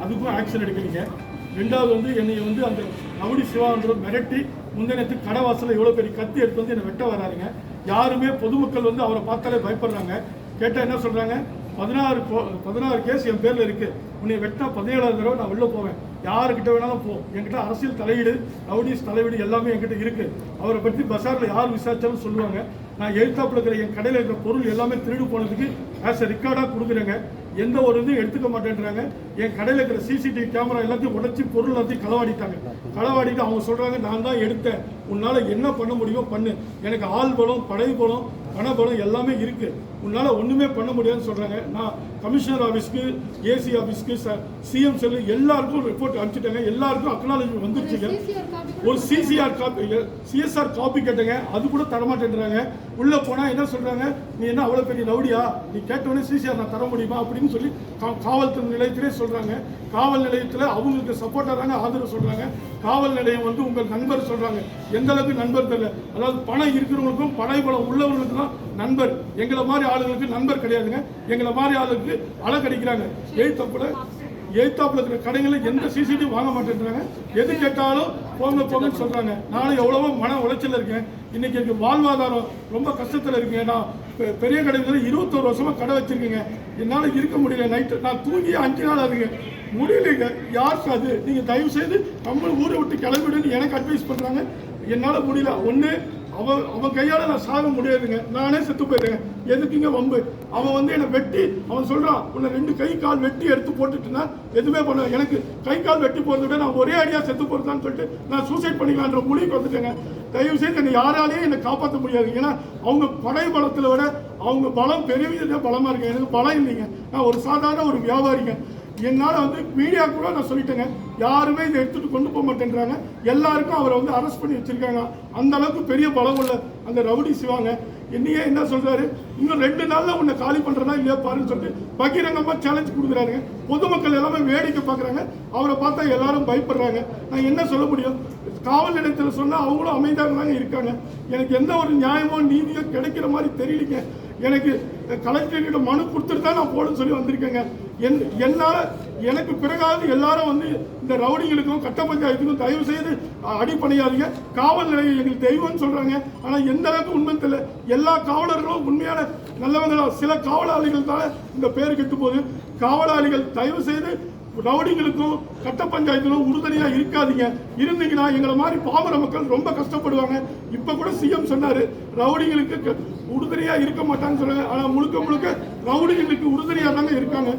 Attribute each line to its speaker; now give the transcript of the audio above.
Speaker 1: அதுக்கும் ஆக்ஷன் எடுக்கிறீங்க. ரெண்டாவது வந்து என்னை வந்து அந்த ரவுடி சிவான்ற மிரட்டி முந்தினத்து கடை வாசலில் எவ்வளோ பெரிய கத்தி எடுத்து வந்து என்னை வெட்ட வராருங்க. யாருமே பொதுமக்கள் வந்து அவரை பார்த்தாலே பயப்படுறாங்க. கேட்டால் என்ன சொல்கிறாங்க, 16 கேஸ் என் பேரில் இருக்குது, உன்னை வெட்டா 17ஆவது தடவை நான் உள்ளே போவேன், யாருக்கிட்ட வேணாலும் போ, என்கிட்ட அரசியல் தலையீடு ரவுடிஸ் தலையீடு எல்லாமே என்கிட்ட இருக்குது. அவரை பற்றி பஸாரில் யார் விசாரிச்சாலும் சொல்லுவாங்க. நான் எழுத்தாப்பில் இருக்கிற என் கடையில் இருக்கிற பொருள் எல்லாமே திருடு போனதுக்கு ஆஸ் எ ரெக்கார்டாக கொடுக்குறேங்க. எந்த ஒரு இதுவும் எடுத்துக்க மாட்டேன்றாங்க. என் கடையில் இருக்கிற சிசிடிவி கேமரா எல்லாத்தையும் உடச்சி பொருள் எல்லாத்தையும் களவாடிட்டு அவங்க சொல்கிறாங்க, நான் தான் எடுத்தேன், உன்னால் என்ன பண்ண முடியுமோ பண்ணு, எனக்கு ஆள் பலம், படை பலம், பணபலம் எல்லாமே இருக்குது, உன்னால் ஒன்றுமே பண்ண முடியாதுன்னு சொல்கிறாங்க. நான் கமிஷனர் ஆஃபீஸ்க்கு, ஏசி ஆஃபீஸ்க்கு, சிஎம் செல்லு எல்லாருக்கும் ரிப்போர்ட் அனுப்பிச்சிட்டாங்க. எல்லாருக்கும் அக்னாலஜ்மெண்ட் வந்துருச்சுங்க. ஒரு சிஎஸ்ஆர் காப்பி கேட்டேங்க, அது கூட தரமாட்டேன்றாங்க. உள்ளே போனால் என்ன சொல்கிறாங்க, நீ என்ன அவ்வளோ பெரிய ரவுடியா, நீ கேட்டவொடனே சிசிஆர் நான் தர முடியுமா அப்படின்னு சொல்லி காவல்துறை நிலையத்திலே சொல்கிறாங்க. காவல் நிலையத்தில் அவங்களுக்கு சப்போர்ட்டாக தாங்க ஆதரவு சொல்கிறாங்க. காவல் நிலையம் வந்து உங்கள் நண்பர் சொல்கிறாங்க. எந்த அளவுக்கு நண்பர் தெரியல, அதாவது பணம் இருக்கிறவங்களுக்கும் படை பலம் உள்ளவர்களுக்கு தான் நண்பர். எங்களை மாதிரி ஆளுங்களுக்கு நண்பர் கிடையாதுங்க. எங்களை மாதிரி ஆளுக்கு அழகடிக்கிறாங்க. எழுத்தாப்புல இருக்கிற கடைகளில் எந்த சிசிடிவி வாங்க மாட்டேன்றாங்க. எது கேட்டாலும் போங்கன்னு சொல்கிறாங்க. நானும் எவ்வளவோ மன உளைச்சல் இருக்கேன். இன்னைக்கு எனக்கு வாழ்வாதாரம் ரொம்ப கஷ்டத்தில் இருக்குங்க. நான் பெரிய கடைகளில் 21 வருஷமாக கடை வச்சிருக்கேங்க. என்னால் இருக்க முடியல. நைட்டு நான் தூங்கி 5 நாள் ஆகுங்க, முடியலைங்க. யாருக்கு அது, நீங்கள் தயவு செய்து நம்ம ஊரை விட்டு கிளம்பிடுன்னு எனக்கு அட்வைஸ் பண்ணுறாங்க. என்னால் முடியல. ஒன்று அவன் கையால் நான் சாக முடியாதுங்க, நானே செத்து போயிடுறேன். எதுக்குங்க வம்பு? அவன் வந்து என்னை வெட்டி, அவன் சொல்கிறான், உன்னை 2 கை கால் வெட்டி எடுத்து போட்டுட்டுனா எதுவுமே பண்ண, எனக்கு கை கால் வெட்டி போகிறத விட நான் ஒரே அடியாக செத்து போகிறதான்னு சொல்லிட்டு நான் சூசைட் பண்ணிக்கலான்ற முடிவுக்கு வந்துட்டேங்க. தயவு செய்து என்னை யாராலையும் என்னை காப்பாற்ற முடியாது. ஏன்னா அவங்க படை பலத்தில் விட அவங்க பலம் பெரிய பலமாக இருக்கு. எனக்கு பலம் இல்லைங்க. நான் ஒரு சாதாரண ஒரு வியாபாரிங்க. என்னால் வந்து மீடியா கூட நான் சொல்லிட்டேங்க, யாருமே இதை எடுத்துகிட்டு கொண்டு போக மாட்டேன்றாங்க. எல்லாருக்கும் அவரை வந்து அரெஸ்ட் பண்ணி வச்சுருக்காங்க. அந்த அளவுக்கு பெரிய பலம் உள்ள அந்த ரவுடி சிவாங்க. என்னையே என்ன சொல்கிறாரு, இன்னும் 2 நாளில் உன்னை காலி பண்ணுறதா இல்லையா பாருன்னு சொல்லிட்டு பகிரங்கமாக சேலஞ்ச் கொடுக்குறாருங்க. பொதுமக்கள் எல்லாமே வேடிக்கை பார்க்குறாங்க. அவரை பார்த்தா எல்லாரும் பயப்படுறாங்க. நான் என்ன சொல்ல முடியும்? காவல் நிலையத்தில் சொன்னால் அவங்களும் அமைதியாக தாங்க இருக்காங்க. எனக்கு எந்த ஒரு நியாயமோ நீதியோ கிடைக்கிற மாதிரி தெரியலிங்க. எனக்கு கலெக்டர்கிட்ட மனு கொடுத்துட்டு தான் நான் போடுன்னு சொல்லி வந்திருக்கேங்க. என்னால் எனக்கு பிறகாவது எல்லாரும் வந்து இந்த ரவுடிங்களுக்கும் கட்ட பஞ்சாயத்துக்கும் தயவு செய்து அடிப்படையாதீங்க. காவல் நிலையம் எங்களுக்கு தெய்வம்னு சொல்கிறாங்க. ஆனால் எந்த அளவுக்கு உண்மை தெரியல. எல்லா காவலர்களும் உண்மையான நல்லவங்களா, சில காவலாளிகள் தான் இந்த பேர் கெட்டு போகுது. காவலாளிகள் தயவு செய்து ரவுடிங்களுக்கும் கட்ட பஞ்சாயத்துக்கும் உறுதுணையாக இருக்காதீங்க. இருந்தீங்கன்னா எங்களை மாதிரி பாமர மக்கள் ரொம்ப கஷ்டப்படுவாங்க. இப்போ கூட சிஎம் சொன்னார், ரவுடிங்களுக்கு உறுதுணையாக இருக்க மாட்டான்னு சொல்லுங்க. ஆனால் முழுக்க ரவுடிங்களுக்கு உறுதுணையாக தாங்க இருக்காங்க.